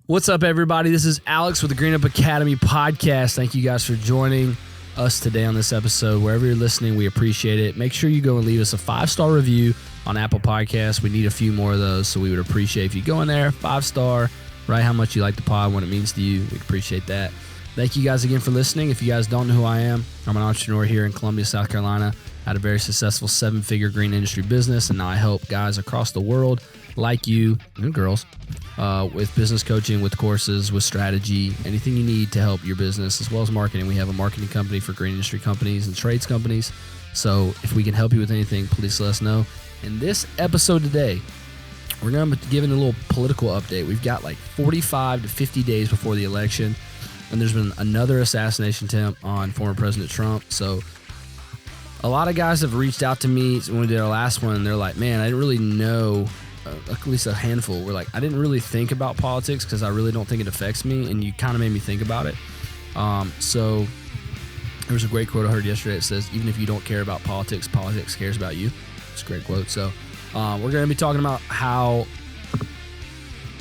What's up, everybody? This is Alex with the Green Up Academy podcast. Thank you guys for joining us today on this episode. Wherever you're listening, we appreciate it. Make sure you go and leave us a 5-star review on Apple Podcasts. We need a few more of those, so we would appreciate if you go in there, 5-star, write how much you like the pod, what it means to you. We'd appreciate that. Thank you guys again for listening. If you guys don't know who I am, I'm an entrepreneur here in Columbia, South Carolina. I had a very successful 7-figure green industry business, and now I help guys across the world like you and girls with business coaching, with courses, with strategy, anything you need to help your business, as well as marketing. We have a marketing company for green industry companies and trades companies. So if we can help you with anything, please let us know. In this episode today, we're going to be giving a little political update. We've got like 45 to 50 days before the election, and there's been another assassination attempt on former President Trump. So a lot of guys have reached out to me when we did our last one, and they're like, man, I didn't really know, at least a handful, were like, I didn't really think about politics because I really don't think it affects me, and you kind of made me think about it. So there was a great quote I heard yesterday. It says, even if you don't care about politics, politics cares about you. It's a great quote. So we're going to be talking about how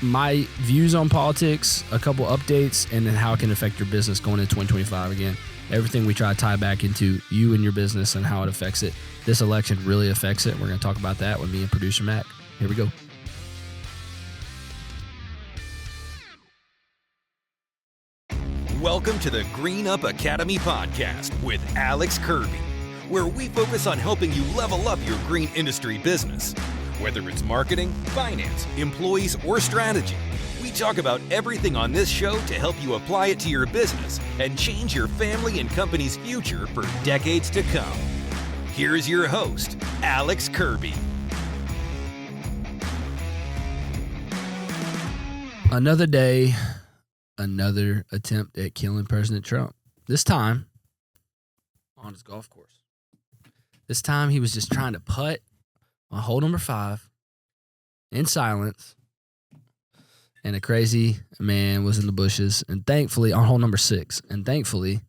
my views on politics, a couple updates, and then how it can affect your business going into 2025 again. Everything we try to tie back into you and your business and how it affects it. This election really affects it. We're going to talk about that with me and producer Mac. Here we go. Welcome to the Green Up Academy podcast with Alex Kirby, where we focus on helping you level up your green industry business. Whether it's marketing, finance, employees, or strategy, we talk about everything on this show to help you apply it to your business and change your family and company's future for decades to come. Here's your host, Alex Kirby. Another day, another attempt at killing President Trump. This time on his golf course. This time he was just trying to putt on hole number 5 in silence. And a crazy man was in the bushes. And thankfully, on hole number 6, and thankfully,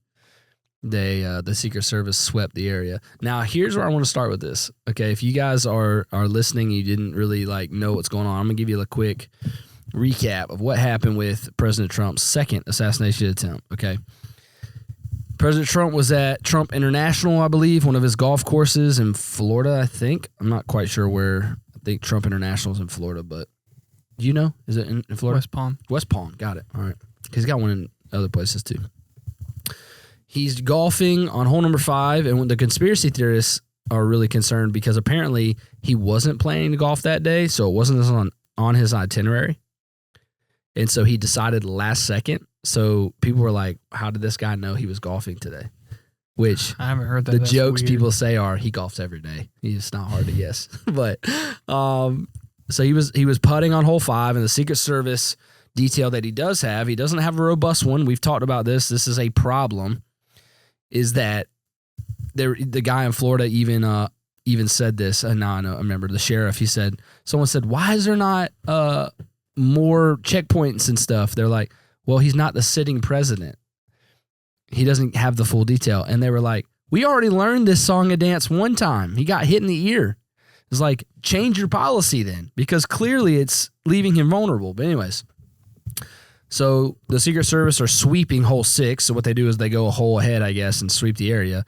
the Secret Service swept the area. Now, here's where I want to start with this. Okay, if you guys are listening, you didn't really know what's going on, I'm going to give you a quick recap of what happened with President Trump's second assassination attempt, okay? President Trump was at Trump International, I believe, one of his golf courses in Florida, I think. I'm not quite sure where. I think Trump International is in Florida, but do you know? Is it in Florida? West Palm. West Palm, got it. All right. He's got one in other places too. He's golfing on hole number 5, and when the conspiracy theorists are really concerned because apparently he wasn't planning to golf that day, so it wasn't on his itinerary. And so he decided last second. So people were like, how did this guy know he was golfing today? Which I haven't heard that. The That's jokes weird. people say are he golfs every day. It's not hard to guess. But so he was putting on hole 5, and the Secret Service detail that he doesn't have a robust one. We've talked about this. This is a problem, is that the guy in Florida even said this. And now I remember the sheriff, someone said, why is there not more checkpoints and stuff? They're like, well, he's not the sitting president. He doesn't have the full detail. And they were like, we already learned this song and dance one time. He got hit in the ear. It's like, change your policy then, because clearly it's leaving him vulnerable. But anyways, so the Secret Service are sweeping hole 6. So what they do is they go a hole ahead, I guess, and sweep the area.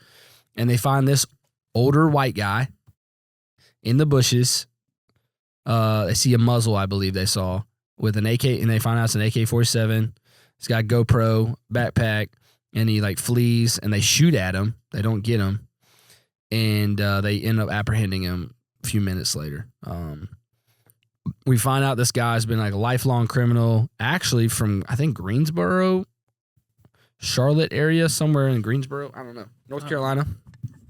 And they find this older white guy in the bushes. They see a muzzle, I believe they saw, with an AK, and they find out it's an AK-47. He's got a GoPro, backpack, and he flees, and they shoot at him. They don't get him, and they end up apprehending him a few minutes later. We find out this guy's been a lifelong criminal, actually from, I think, Greensboro, Charlotte area, somewhere in Greensboro. I don't know. North Carolina.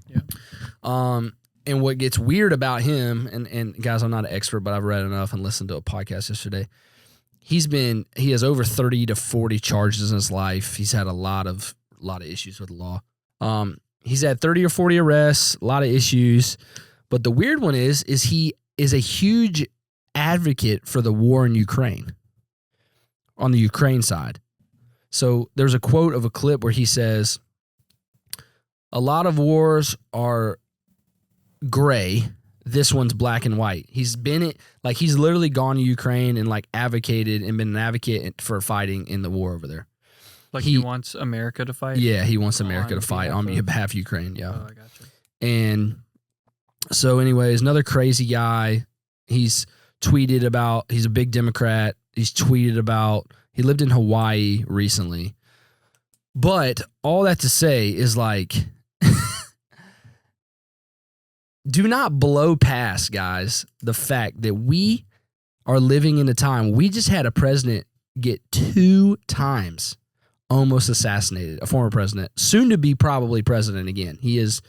Yeah. And what gets weird about him, and guys, I'm not an expert, but I've read enough and listened to a podcast yesterday. He has over 30 to 40 charges in his life. He's had a lot of issues with the law. He's had 30 or 40 arrests, a lot of issues. But the weird one is he is a huge advocate for the war in Ukraine, on the Ukraine side. So there's a quote of a clip where he says, a lot of wars are gray. this one's black and white. He's literally gone to Ukraine and like advocated and been an advocate for fighting in the war over there. Like he wants America to fight? Yeah, he wants America to fight on behalf of Ukraine, yeah. Oh, I gotcha. And so anyways, another crazy guy. He's tweeted about, he's a big Democrat. He's tweeted about, he lived in Hawaii recently. But all that to say is like, do not blow past, guys, the fact that we are living in a time, we just had a president get 2 times almost assassinated, a former president, soon to be probably president again. He is,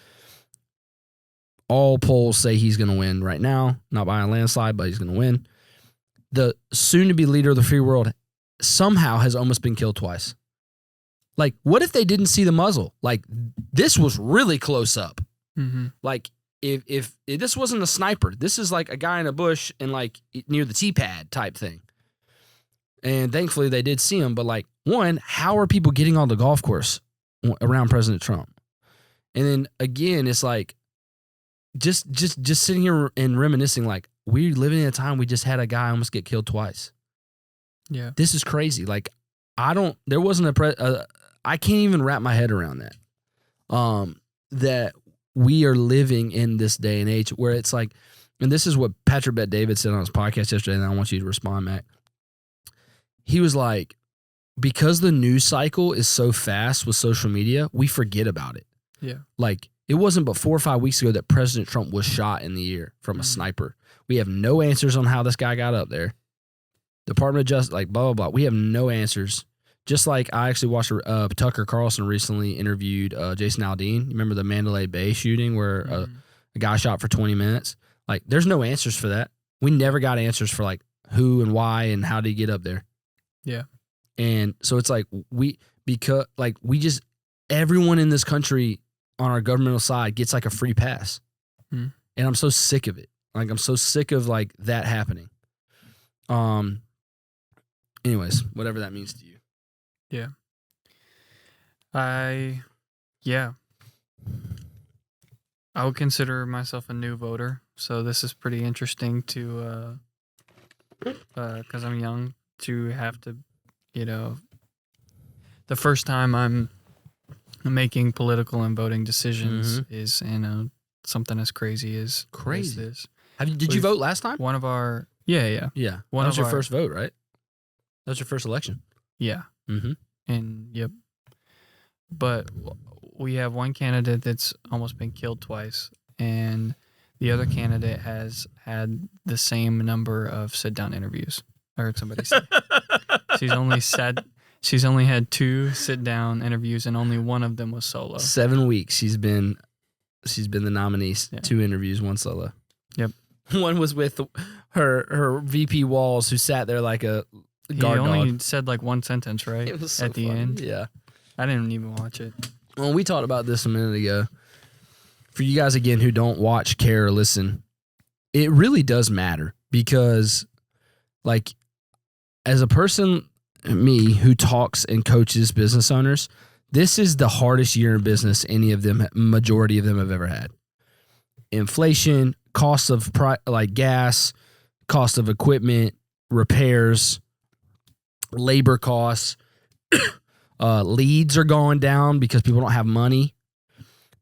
all polls say he's going to win right now, not by a landslide, but he's going to win. The soon to be leader of the free world somehow has almost been killed twice. Like, what if they didn't see the muzzle? Like, this was really close up. Mm-hmm. Like, if this wasn't a sniper, this is like a guy in a bush and like near the T-pad type thing. And thankfully they did see him. But like, one, how are people getting on the golf course around President Trump? And then again, it's like just sitting here and reminiscing. Like, we're living in a time we just had a guy almost get killed twice. Yeah, this is crazy. Like, I can't even wrap my head around that. That we are living in this day and age where it's like, and this is what Patrick Bet-David said on his podcast yesterday, and I want you to respond, Mac. He was like, because the news cycle is so fast with social media, we forget about it. Yeah. Like, it wasn't but 4 or 5 weeks ago that President Trump was shot in the ear from a sniper. We have no answers on how this guy got up there. Department of Justice, like, blah, blah, blah. We have no answers. Just like I actually watched Tucker Carlson recently interviewed Jason Aldean. You remember the Mandalay Bay shooting where a guy shot for 20 minutes? Like, there's no answers for that. We never got answers for like who and why and how did he get up there. Yeah. And so it's like everyone in this country on our governmental side gets like a free pass. And I'm so sick of it. Like, I'm so sick of like that happening. Anyways, whatever that means to you. Yeah. I would consider myself a new voter, so this is pretty interesting to, because I'm young, to have to, the first time I'm making political and voting decisions is, something as crazy as this. Did you vote last time? One of our, yeah. That was your first vote, right? That was your first election. Yeah. Mm-hmm. And yep. But we have one candidate that's almost been killed twice, and the other candidate has had the same number of sit-down interviews. I heard somebody say she's only had 2 sit-down interviews, and only one of them was solo. 7 weeks she's been the nominee. Yeah. 2 interviews, 1 solo. Yep. One was with her VP Walls, who sat there like a guard dog. He only said like 1 sentence, right? It was so at the funny. end. Yeah. I didn't even watch it. Well, we talked about this a minute ago. For you guys, again, who don't watch, care, or listen, it really does matter because, like, as a person, me, who talks and coaches business owners, this is the hardest year in business majority of them have ever had. Inflation, cost of gas, cost of equipment, repairs, labor costs, leads are going down because people don't have money.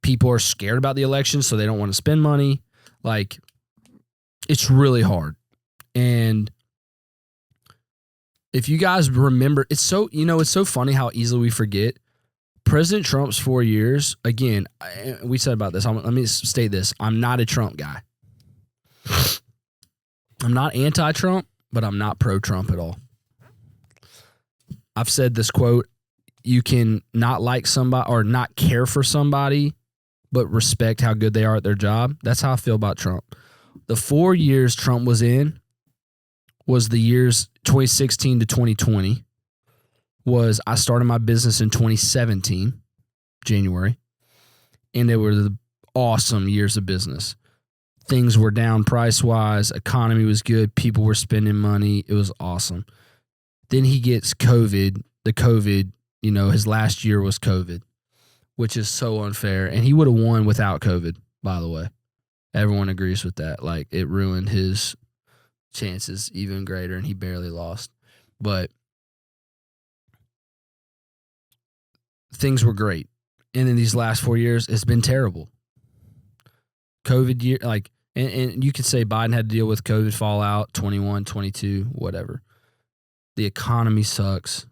People are scared about the election, so they don't want to spend money. Like, it's really hard. And if you guys remember, it's so funny how easily we forget. President Trump's 4 years, again, we said about this. Let me state this. I'm not a Trump guy. I'm not anti-Trump, but I'm not pro-Trump at all. I've said this quote, you can not like somebody or not care for somebody, but respect how good they are at their job. That's how I feel about Trump. The 4 years Trump was in was the years 2016 to 2020. I started my business in 2017, January, and they were the awesome years of business. Things were down price-wise, economy was good, people were spending money, it was awesome. Then he gets COVID, his last year was COVID, which is so unfair, and he would have won without COVID, by the way. Everyone agrees with that. Like, it ruined his chances even greater, and he barely lost. But things were great. And in these last 4 years, it's been terrible. COVID year, like, and you could say Biden had to deal with COVID fallout, 21, 22, whatever. The economy sucks.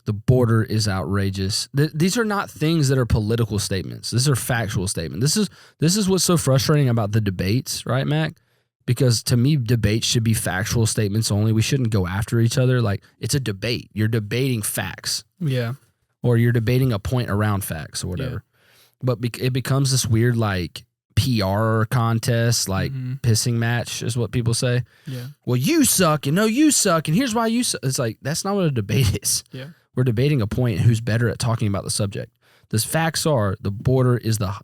The border is outrageous. These are not things that are political statements. These are factual statements. This is what's so frustrating about the debates, right, Mac? Because to me, debates should be factual statements only. We shouldn't go after each other. Like, it's a debate. You're debating facts. Yeah. Or you're debating a point around facts or whatever. Yeah. But it becomes this weird, like, PR contest, like pissing match is what people say. Yeah. Well, you suck, and no, you suck, and here's why you suck. It's like, that's not what a debate is. Yeah. We're debating a point, who's better at talking about the subject. The facts are the border is the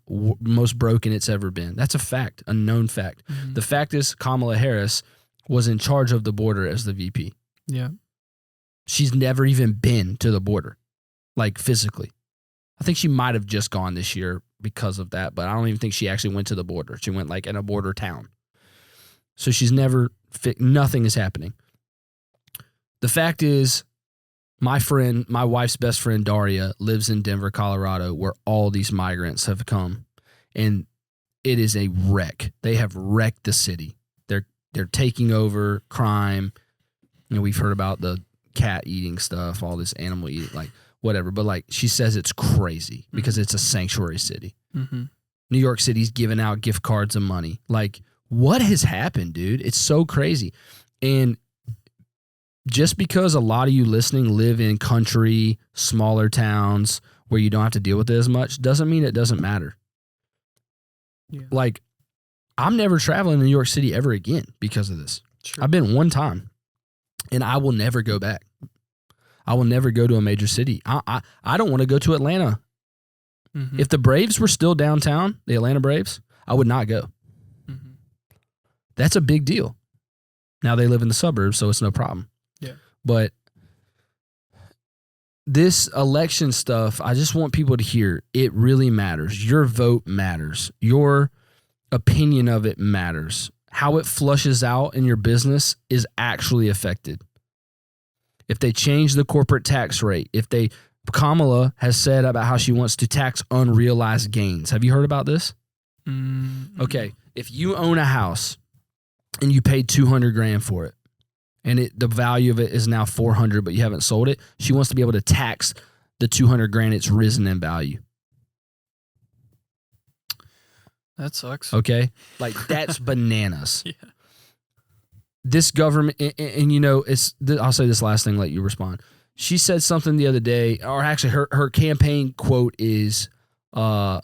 most broken it's ever been. That's a fact, a known fact. Mm-hmm. The fact is Kamala Harris was in charge of the border as the VP. Yeah. She's never even been to the border, like physically. I think she might have just gone this year because of that, but I don't even think she actually went to the border. She went like in a border town. So she's never, nothing is happening. The fact is, my wife's best friend, Daria, lives in Denver, Colorado, where all these migrants have come. And it is a wreck. They have wrecked the city. They're taking over crime. You know, we've heard about the cat eating stuff, all this animal eating, like whatever. But like, she says it's crazy because it's a sanctuary city. Mm-hmm. New York City's giving out gift cards and money. Like, what has happened, dude? It's so crazy. And just because a lot of you listening live in country, smaller towns where you don't have to deal with it as much, doesn't mean it doesn't matter. Yeah. Like, I'm never traveling to New York City ever again because of this. Sure. I've been one time, and I will never go back. I will never go to a major city. I don't want to go to Atlanta. Mm-hmm. If the Braves were still downtown, the Atlanta Braves, I would not go. Mm-hmm. That's a big deal. Now they live in the suburbs, so it's no problem. Yeah. But this election stuff, I just want people to hear, it really matters. Your vote matters. Your opinion of it matters. How it flushes out in your business is actually affected. If they change the corporate tax rate, Kamala has said about how she wants to tax unrealized gains. Have you heard about this? Mm-hmm. Okay. If you own a house and you paid $200,000 for it, and the value of it is now $400,000, but you haven't sold it, she wants to be able to tax the $200,000 it's risen in value. That sucks. Okay? Like, that's bananas. Yeah. This government, and you know, I'll say this last thing, let you respond. She said something the other day, or actually her campaign quote is a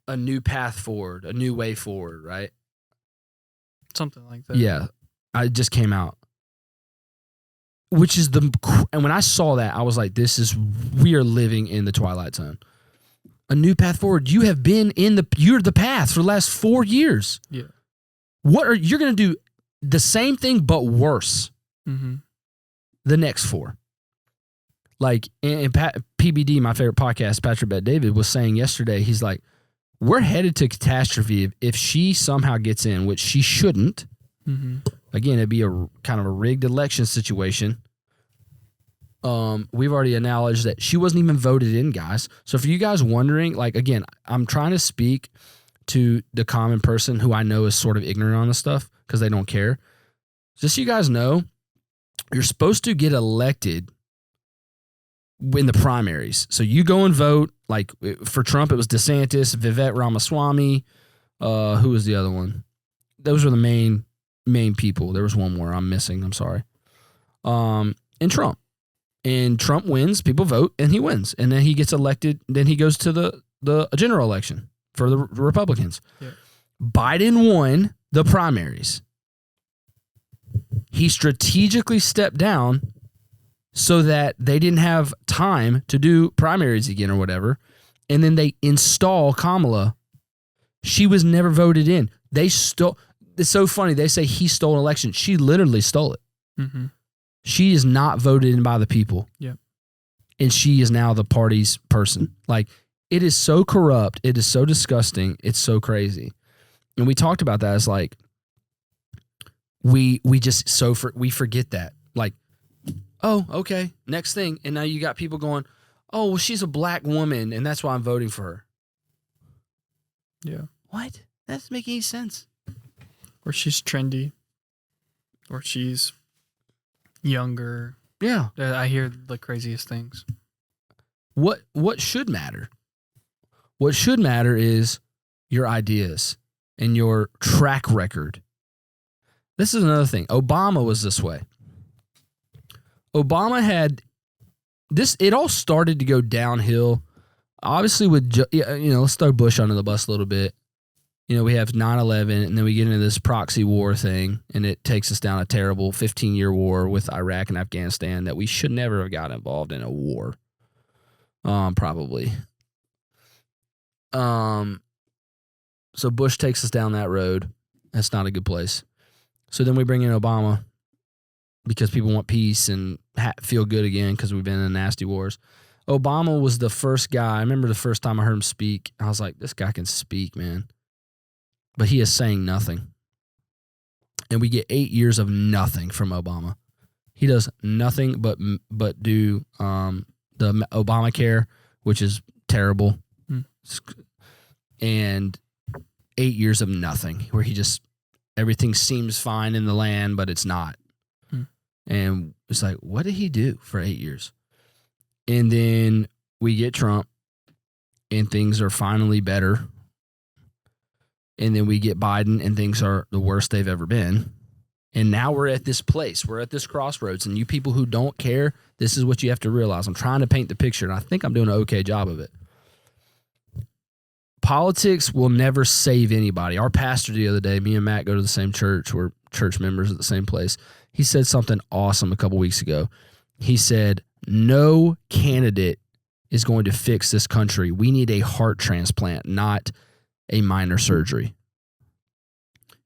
new path forward, a new way forward, right? Something like that. Yeah. I just came out. Which is and when I saw that, I was like, we are living in the twilight zone. A new path forward. You have been you're the path for the last 4 years. Yeah. You're going to do the same thing, but worse. Mm-hmm. The next 4. Like, and PBD, my favorite podcast, Patrick Bet David, was saying yesterday, he's like, we're headed to catastrophe if she somehow gets in, which she shouldn't. Mm-hmm. Again, it'd be a kind of a rigged election situation. We've already acknowledged that she wasn't even voted in, guys. So for you guys wondering, like, again, I'm trying to speak to the common person who I know is sort of ignorant on this stuff because they don't care. Just so you guys know, you're supposed to get elected in the primaries. So you go and vote. Like, for Trump, it was DeSantis, Vivek Ramaswamy. Who was the other one? Those were the main people. There was one more I'm missing. I'm sorry. And Trump. And Trump wins. People vote, and he wins. And then he gets elected. Then he goes to the general election for the Republicans. Yeah. Biden won the primaries. He strategically stepped down so that they didn't have time to do primaries again or whatever. And then they install Kamala. She was never voted in. They stole. It's so funny. They say he stole an election. She literally stole it. Mm-hmm. She is not voted in by the people. Yeah. And she is now the party's person. Like, It is so corrupt. It is so disgusting. It's so crazy. And we talked about that as like, we forget that. Like, oh, okay, next thing. And now you got people going, oh, well, she's a black woman, and that's why I'm voting for her. Yeah. What? That doesn't make any sense. Or she's trendy. Or she's younger. Yeah. I hear the craziest things. What should matter? What should matter is your ideas and your track record. This is another thing. Obama was this way. Obama had this. It all started to go downhill. Obviously, with let's throw Bush under the bus a little bit. We have 9/11, and then we get into this proxy war thing, and it takes us down a terrible 15-year war with Iraq and Afghanistan that we should never have got involved in a war. Probably. So Bush takes us down that road. That's not a good place. So then we bring in Obama because people want peace and feel good again because we've been in nasty wars. Obama was the first guy. I remember the first time I heard him speak, I was like, this guy can speak, man. But he is saying nothing. And we get 8 years of nothing from Obama. He does nothing but do the Obamacare, which is terrible. And 8 years of nothing, where everything seems fine in the land, but it's not. And it's like, what did he do for 8 years? And then we get Trump, and things are finally better. And then we get Biden, and things are the worst they've ever been. And now we're at this place. We're at this crossroads. And you people who don't care, this is what you have to realize. I'm trying to paint the picture, and I think I'm doing an okay job of it. Politics will never save anybody. Our pastor the other day, me and Matt go to the same church. We're church members at the same place. He said something awesome a couple weeks ago. He said, no candidate is going to fix this country. We need a heart transplant, not a minor surgery.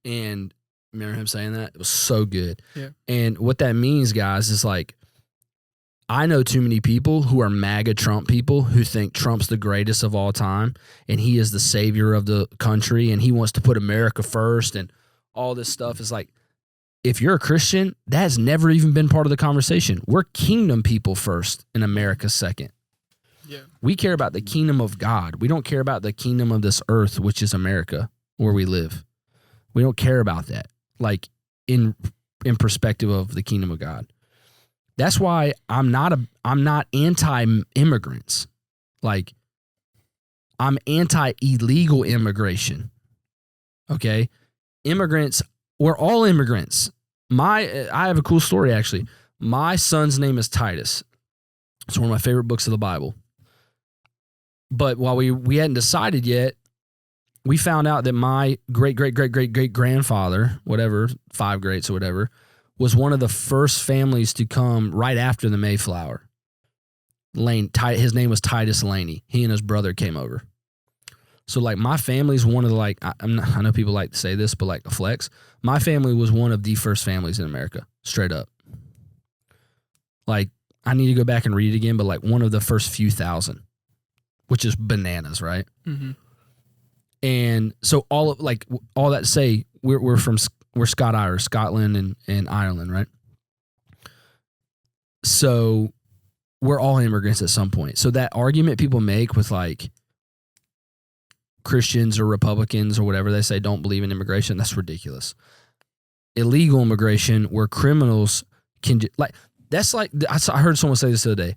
And remember him saying that? It was so good. Yeah. And what that means, guys, is like, I know too many people who are MAGA Trump people who think Trump's the greatest of all time and he is the savior of the country and he wants to put America first and all this stuff. Is like, if you're a Christian, that has never even been part of the conversation. We're kingdom people first and America second. Yeah. We care about the kingdom of God. We don't care about the kingdom of this earth, which is America, where we live. We don't care about that, like in perspective of the kingdom of God. That's why I'm not anti-immigrants. Like, I'm anti-illegal immigration. Okay? Immigrants, we're all immigrants. I have a cool story, actually. My son's name is Titus. It's one of my favorite books of the Bible. But while we hadn't decided yet, we found out that my great-great-great-great-great-grandfather, whatever, 5 greats or whatever, was one of the first families to come right after the Mayflower. His name was Titus Laney. He and his brother came over. So, like, my family's one of the, like, I know people like to say this, but, like, a flex. My family was one of the first families in America, straight up. Like, I need to go back and read it again, but, like, one of the first few thousand, which is bananas, right? Mm-hmm. And so all that to say, we're Scott-Irish, Scotland and Ireland, right? So we're all immigrants at some point. So that argument people make with, like, Christians or Republicans or whatever, they say don't believe in immigration, that's ridiculous. Illegal immigration where criminals can, like, that's like, I heard someone say this the other day.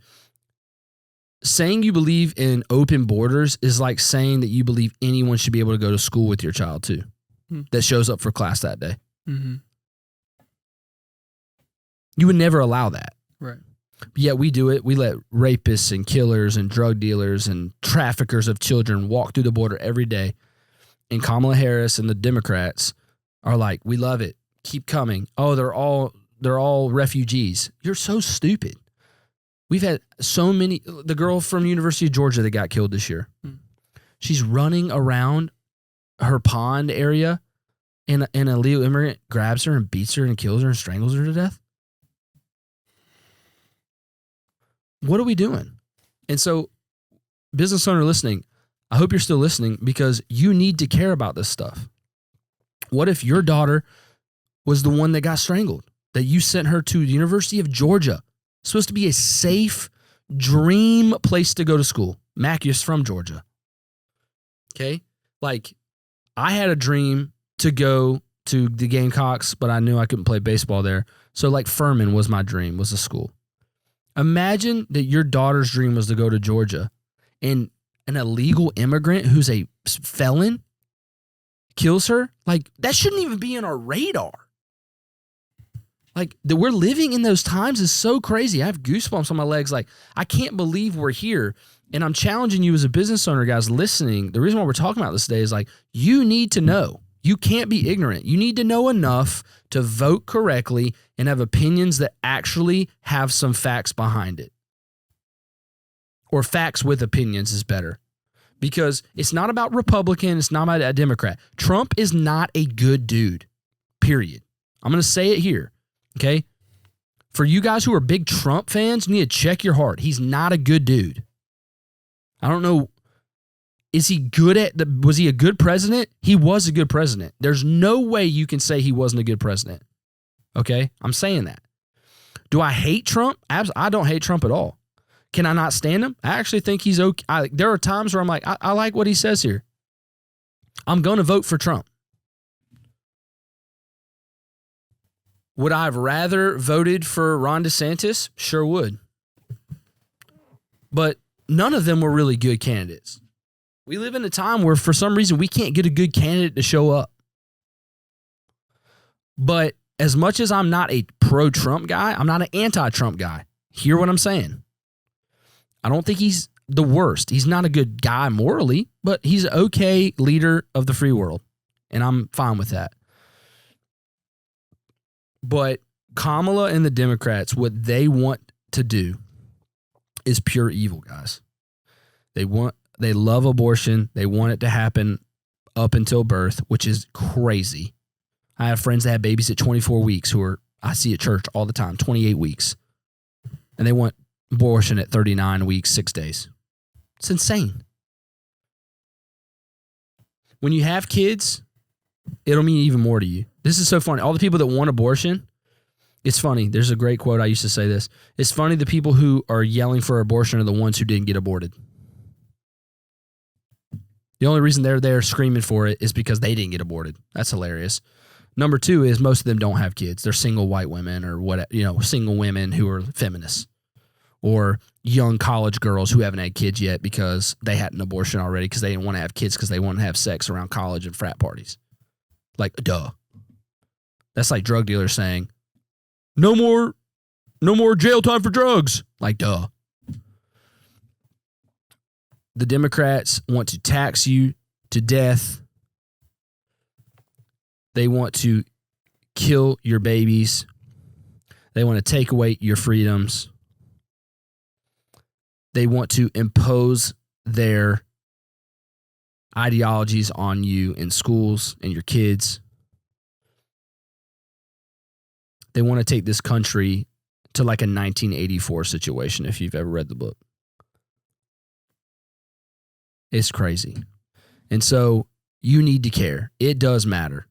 Saying you believe in open borders is like saying that you believe anyone should be able to go to school with your child too, that shows up for class that day. Mm-hmm. You would never allow that. Right. But yet we do it. We let rapists and killers and drug dealers and traffickers of children walk through the border every day. And Kamala Harris and the Democrats are like, we love it. Keep coming. Oh, they're all refugees. You're so stupid. We've had so many. The girl from University of Georgia that got killed this year, she's running around her pond area, and an illegal immigrant grabs her and beats her and kills her and strangles her to death. What are we doing? And so, business owner listening, I hope you're still listening because you need to care about this stuff. What if your daughter was the one that got strangled, that you sent her to the University of Georgia? It's supposed to be a safe dream place to go to school. Mac, you're from Georgia. Okay? Like, I had a dream to go to the Gamecocks, but I knew I couldn't play baseball there. So, like, Furman was my dream, was a school. Imagine that your daughter's dream was to go to Georgia, and an illegal immigrant who's a felon kills her. Like, that shouldn't even be on our radar. Like, that we're living in those times is so crazy. I have goosebumps on my legs. Like, I can't believe we're here. And I'm challenging you as a business owner, guys, listening. The reason why we're talking about this today is like, you need to know. You can't be ignorant. You need to know enough to vote correctly and have opinions that actually have some facts behind it. Or facts with opinions is better. Because it's not about Republican. It's not about a Democrat. Trump is not a good dude. Period. I'm going to say it here. Okay? For you guys who are big Trump fans, you need to check your heart. He's not a good dude. I don't know. Is he good was he a good president? He was a good president. There's no way you can say he wasn't a good president. Okay? I'm saying that. Do I hate Trump? I don't hate Trump at all. Can I not stand him? I actually think he's okay. There are times where I'm like, I like what he says here. I'm going to vote for Trump. Would I have rather voted for Ron DeSantis? Sure would. But none of them were really good candidates. We live in a time where for some reason we can't get a good candidate to show up. But as much as I'm not a pro-Trump guy, I'm not an anti-Trump guy. Hear what I'm saying? I don't think he's the worst. He's not a good guy morally, but he's an okay leader of the free world. And I'm fine with that. But Kamala and the Democrats, what they want to do is pure evil, guys. They love abortion. They want it to happen up until birth, which is crazy. I have friends that have babies at 24 weeks I see at church all the time, 28 weeks. And they want abortion at 39 weeks, 6 days. It's insane. When you have kids, it'll mean even more to you. This is so funny. All the people that want abortion, it's funny. There's a great quote. I used to say this. It's funny the people who are yelling for abortion are the ones who didn't get aborted. The only reason they're there screaming for it is because they didn't get aborted. That's hilarious. Number two is most of them don't have kids. They're single white women or what, single women who are feminists or young college girls who haven't had kids yet because they had an abortion already because they didn't want to have kids because they want to have sex around college and frat parties. Like, duh. That's like drug dealers saying, no more jail time for drugs. Like, duh. The Democrats want to tax you to death. They want to kill your babies. They want to take away your freedoms. They want to impose their ideologies on you in schools and your kids. They want to take this country to like a 1984 situation, if you've ever read the book. It's crazy. And so you need to care. It does matter.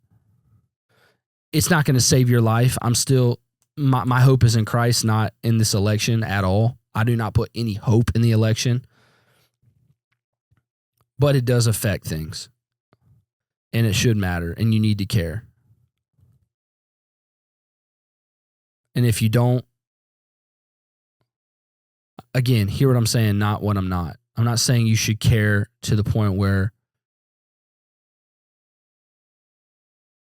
It's not going to save your life. My hope is in Christ, not in this election at all. I do not put any hope in the election. But it does affect things. And it should matter. And you need to care. And if you don't, again, hear what I'm saying, not what I'm not. I'm not saying you should care to the point where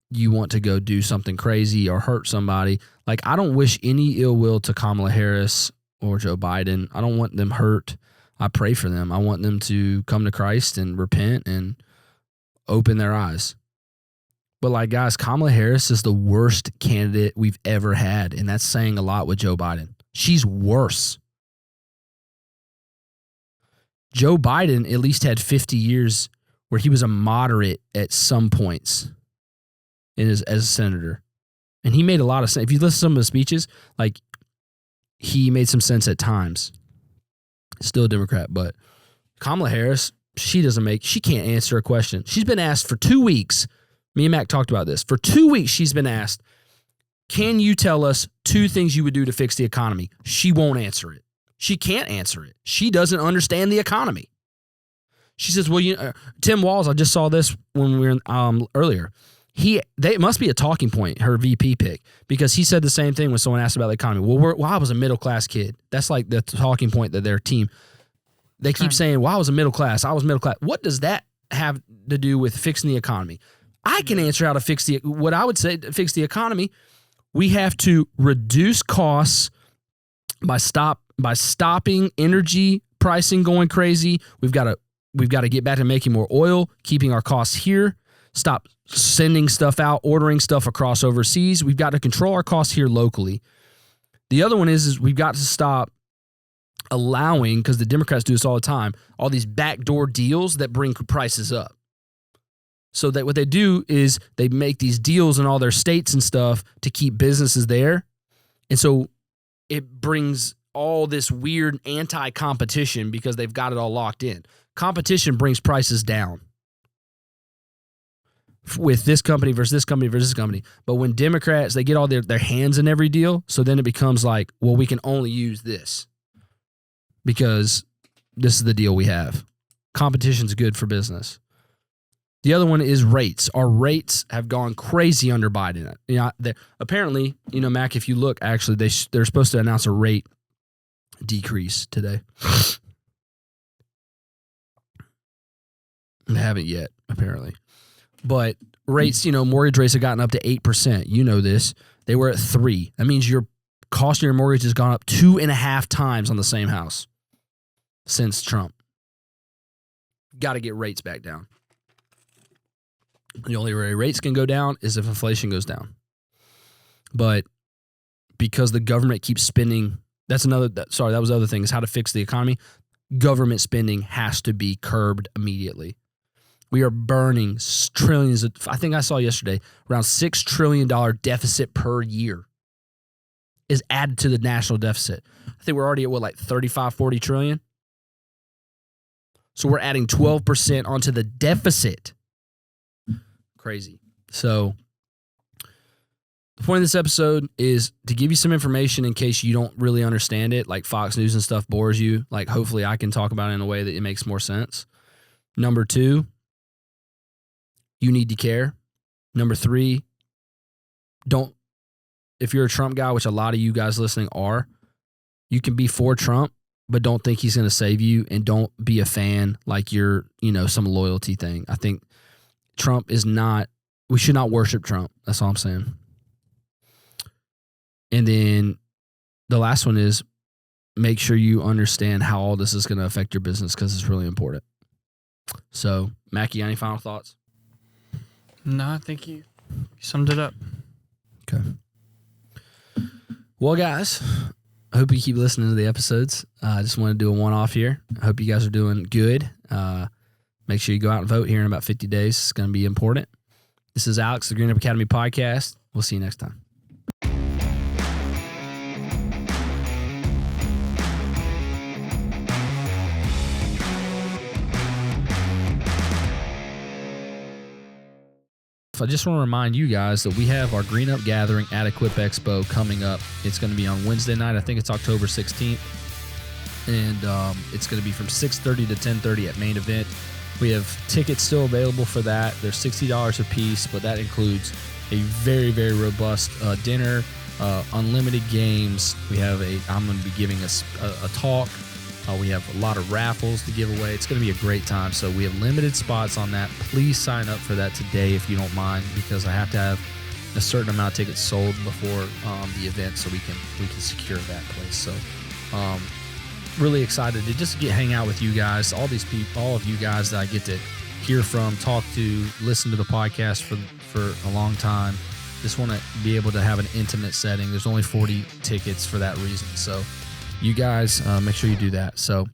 you want to go do something crazy or hurt somebody. Like, I don't wish any ill will to Kamala Harris or Joe Biden. I don't want them hurt. I pray for them. I want them to come to Christ and repent and open their eyes. But like, guys, Kamala Harris is the worst candidate we've ever had, and that's saying a lot with Joe Biden. She's worse. Joe Biden at least had 50 years where he was a moderate at some points as a senator. And he made a lot of sense. If you listen to some of the speeches, like, he made some sense at times. Still a Democrat, but Kamala Harris, she can't answer a question. She's been asked for 2 weeks. Me and Mac talked about this. For 2 weeks, she's been asked, can you tell us 2 things you would do to fix the economy? She won't answer it. She can't answer it. She doesn't understand the economy. She says, well, Tim Walz, I just saw this when we were earlier. It must be a talking point, her VP pick, because he said the same thing when someone asked about the economy. Well, I was a middle-class kid. That's like the talking point that their team, they keep saying, well, I was middle class. What does that have to do with fixing the economy? I can answer how to fix what I would say to fix the economy. We have to reduce costs by stopping energy pricing going crazy. We've got to get back to making more oil, keeping our costs here. Stop sending stuff out, ordering stuff across overseas. We've got to control our costs here locally. The other one is we've got to stop allowing, because the Democrats do this all the time, all these backdoor deals that bring prices up. So that what they do is they make these deals in all their states and stuff to keep businesses there. And so it brings all this weird anti-competition because they've got it all locked in. Competition brings prices down with this company versus this company versus this company. But when Democrats, they get all their hands in every deal, so then it becomes like, well, we can only use this because this is the deal we have. Competition's good for business. The other one is rates. Our rates have gone crazy under Biden. Apparently, Mac, if you look, actually, they're supposed to announce a rate decrease today. They haven't yet, apparently. But rates, mortgage rates have gotten up to 8%. You know this. They were at 3%. That means your cost of your mortgage has gone up 2.5 times on the same house since Trump. Got to get rates back down. The only way rates can go down is if inflation goes down. But because the government keeps spending, that was the other thing, is how to fix the economy. Government spending has to be curbed immediately. We are burning trillions of, I think I saw yesterday, around $6 trillion deficit per year is added to the national deficit. I think we're already at 35, 40 trillion? So we're adding 12% onto the deficit. Crazy. So the point of this episode is to give you some information in case you don't really understand it, like Fox News and stuff bores you. Like, hopefully I can talk about it in a way that it makes more sense. Number 2, you need to care. Number 3, if you're a Trump guy, which a lot of you guys listening are, you can be for Trump, but don't think he's going to save you, and don't be a fan like you're, some loyalty thing. I think Trump is not, we should not worship Trump. That's all I'm saying. And then the last one is make sure you understand how all this is going to affect your business, because it's really important. So, Mackie, any final thoughts? No, I think you summed it up. Okay. Well, guys, I hope you keep listening to the episodes. I just want to do a one-off here. I hope you guys are doing good. Make sure you go out and vote here in about 50 days. It's going to be important. This is Alex, the Green Up Academy podcast. We'll see you next time. I just want to remind you guys that we have our Green Up Gathering at Equip Expo coming up. It's going to be on Wednesday night. I think it's October 16th. And it's going to be from 6:30 to 10:30 at main event. We have tickets still available for that. They're $60 a piece, but that includes a very, very robust dinner, unlimited games. I'm going to be giving a talk. We have a lot of raffles to give away. It's going to be a great time. So we have limited spots on that. Please sign up for that today if you don't mind, because I have to have a certain amount of tickets sold before the event so we can secure that place. So really excited to just hang out with you guys, all these people, all of you guys that I get to hear from, talk to, listen to the podcast for a long time. Just want to be able to have an intimate setting. There's only 40 tickets for that reason. So you guys, make sure you do that. So